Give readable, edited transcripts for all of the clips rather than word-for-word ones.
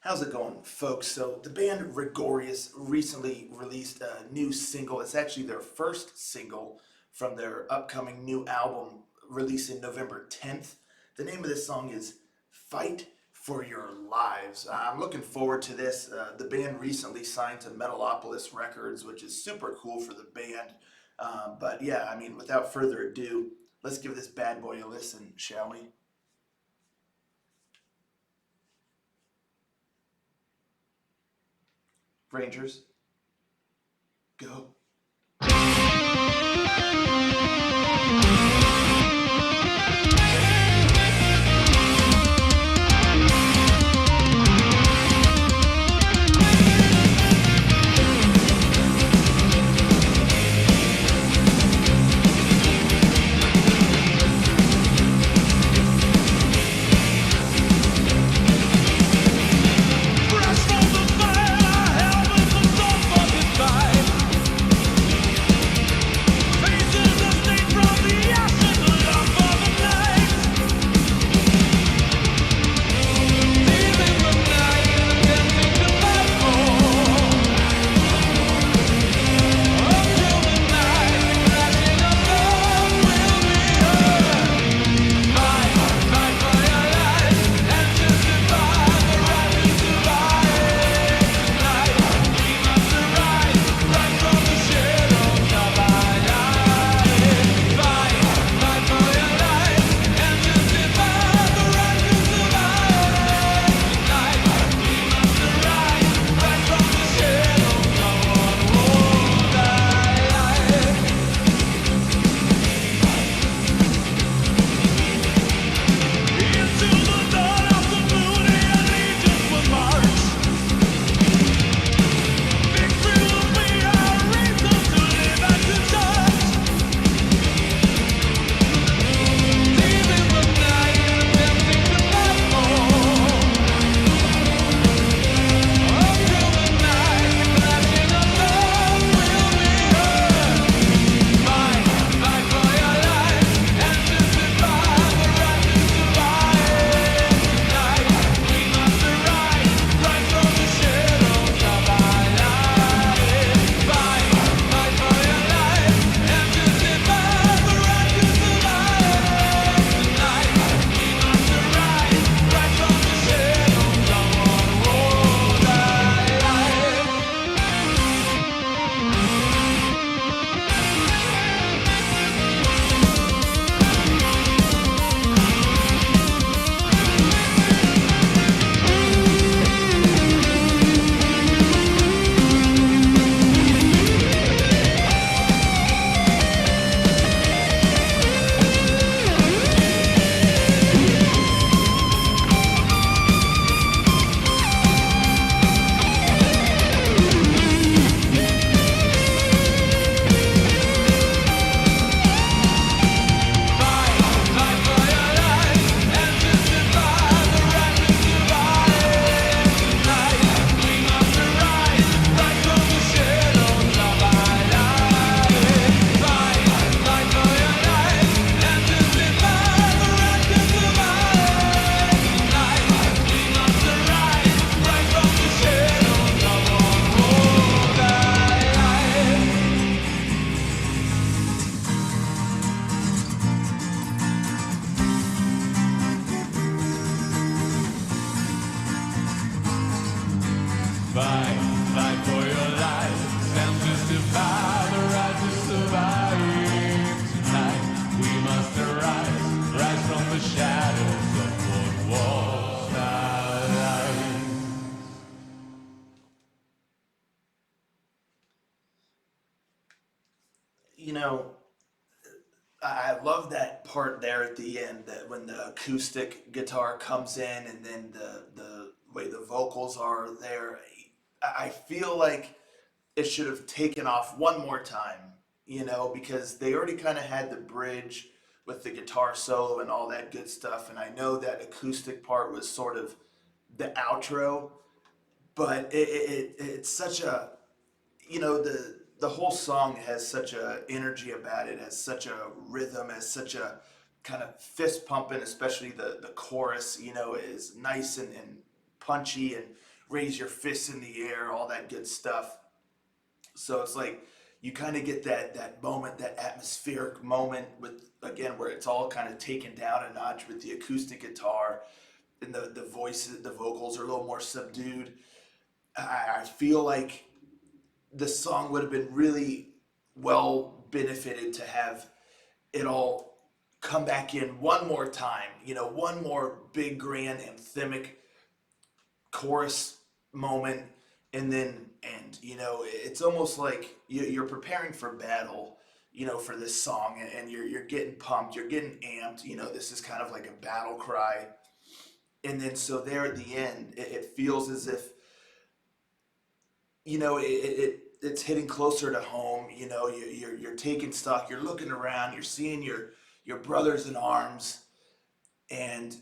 How's it going, folks? So, the band Rigorious recently released a new single. It's actually their first single from their upcoming new album releasing November 10th. The name of this song is Fight for Your Lives. I'm looking forward to this. The band recently signed to Metalopolis Records, which is super cool for the band. But yeah, I mean, without further ado, let's give this bad boy a listen, shall we? Rangers, go. Fight, fight for your life, and justify the right to survive. Tonight we must arise, rise from the shadows of what was our life. You know, I love that part there at the end that when the acoustic guitar comes in and then the way the vocals are there. I feel like it should have taken off one more time, because they already kind of had the bridge with the guitar solo and all that good stuff. And I know that acoustic part was sort of the outro, but it's such a the whole song has such a energy about it, has such a rhythm, has such a kind of fist pumping, especially the chorus, is nice and punchy and raise your fists in the air, all that good stuff. So it's like you kind of get that moment, that atmospheric moment with again where it's all kind of taken down a notch with the acoustic guitar and the voices, the vocals are a little more subdued. I feel like the song would have been really well benefited to have it all come back in one more time, one more big grand anthemic chorus moment and then end. It's almost like you're preparing for battle, for this song, and you're getting pumped, you're getting amped. This is kind of like a battle cry, and then so there at the end, it feels as if it's hitting closer to home. You're taking stock, you're looking around, you're seeing your brothers in arms, and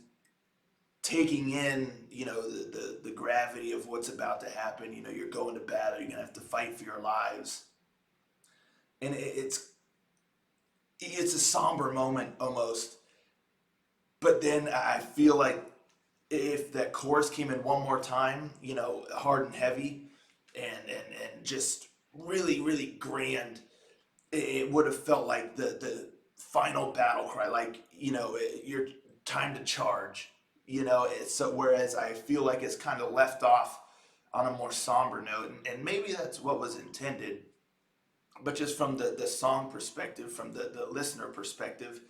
taking in the gravity of what's about to happen. You're going to battle, you're gonna have to fight for your lives, and it's a somber moment almost. But then I feel like if that chorus came in one more time, hard and heavy, and just really really grand, it would have felt like the final battle cry, like your time to charge. It's so, whereas I feel like it's kind of left off on a more somber note, and maybe that's what was intended, but just from the song perspective, from the listener perspective,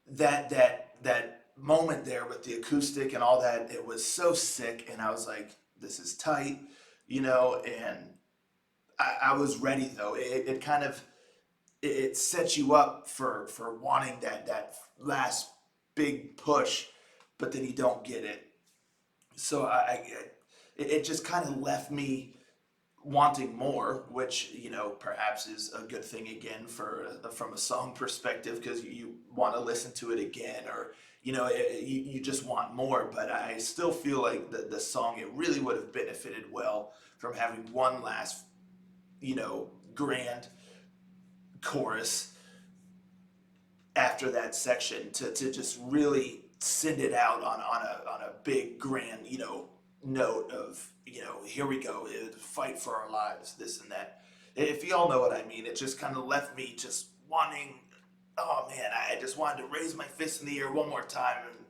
that moment there with the acoustic and all that, it was so sick, and I was like, this is tight, and I was ready though. It kind of it sets you up for wanting that last big push, but then you don't get it. So it just kind of left me wanting more, which perhaps is a good thing again for from a song perspective, because you want to listen to it again, or you just want more. But I still feel like the song, it really would have benefited well from having one last grand chorus after that section to just really send it out on a big grand note of here we go, fight for our lives, this and that. If you all know what I mean, it just kind of left me just wanting, oh man, I just wanted to raise my fist in the air one more time and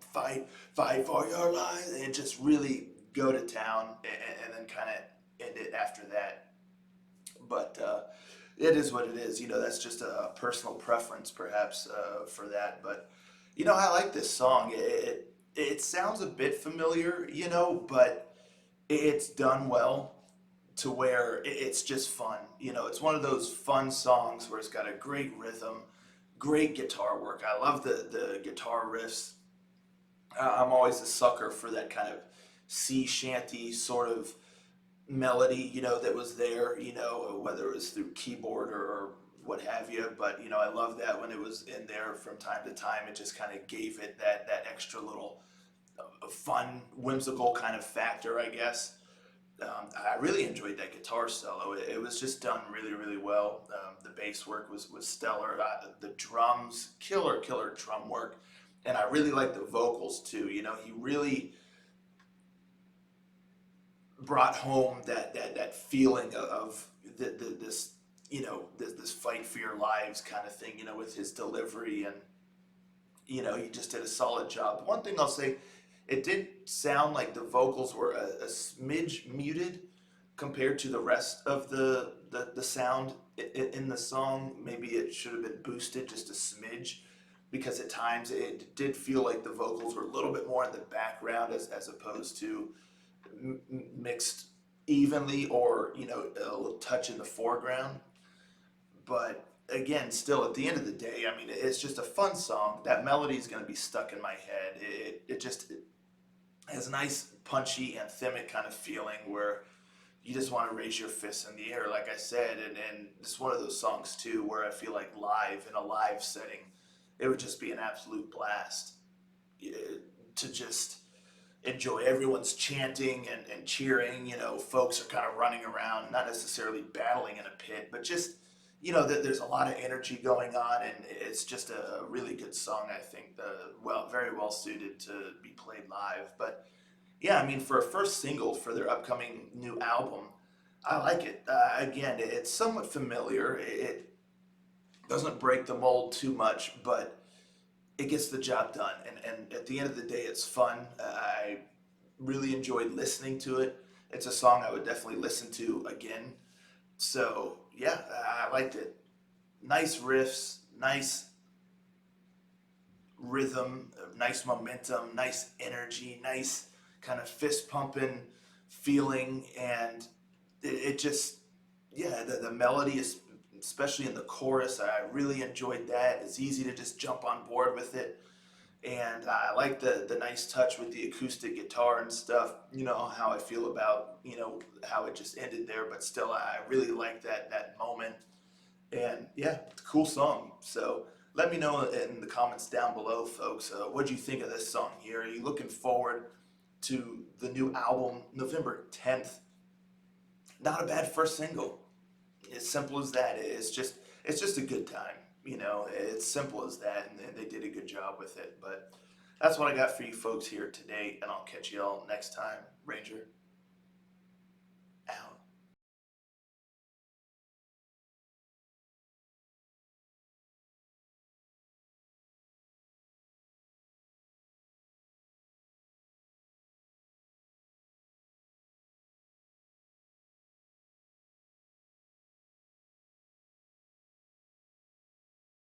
fight for your lives, and just really go to town, and then kind of end it after that. But it is what it is. That's just a personal preference, perhaps, for that. But I like this song. It sounds a bit familiar, but it's done well to where it's just fun. It's one of those fun songs where it's got a great rhythm, great guitar work. I love the guitar riffs. I'm always a sucker for that kind of sea shanty sort of melody, that was there, whether it was through keyboard or what have you. But I love that when it was in there from time to time. It just kind of gave it that extra little fun, whimsical kind of factor, I guess. I really enjoyed that guitar solo. It was just done really, really well. The bass work was stellar. The drums, killer drum work, and I really like the vocals too. He really brought home that feeling of this this fight for your lives kind of thing, with his delivery, and he just did a solid job. One thing I'll say, it did sound like the vocals were a smidge muted compared to the rest of the sound in the song. Maybe it should have been boosted just a smidge, because at times it did feel like the vocals were a little bit more in the background as opposed to mixed evenly, or a little touch in the foreground. But again, still at the end of the day, I mean, it's just a fun song. That melody is going to be stuck in my head. It just has a nice punchy anthemic kind of feeling where you just want to raise your fists in the air, like I said. And it's one of those songs too where I feel like live, in a live setting, it would just be an absolute blast, to just enjoy. Everyone's chanting and cheering. Folks are kind of running around, not necessarily battling in a pit, but just that there's a lot of energy going on, and it's just a really good song. I think very well suited to be played live. But Yeah, I mean, for a first single for their upcoming new album, I like it. Again, it's somewhat familiar. It doesn't break the mold too much, but it gets the job done. And at the end of the day, it's fun. I really enjoyed listening to it. It's a song I would definitely listen to again. So, yeah, I liked it. Nice riffs, nice rhythm, nice momentum, nice energy, nice kind of fist pumping feeling, and it just, yeah, the melody is, especially in the chorus, I really enjoyed that. It's easy to just jump on board with it, and I like the nice touch with the acoustic guitar and stuff. You know how I feel about how it just ended there, but still I really like that moment. And yeah, it's a cool song. So let me know in the comments down below, folks. What do you think of this song here? Are you looking forward to the new album November 10th? Not a bad first single. As simple as that. It's just a good time. It's simple as that, and they did a good job with it. But that's what I got for you folks here today, and I'll catch you all next time. Ranger.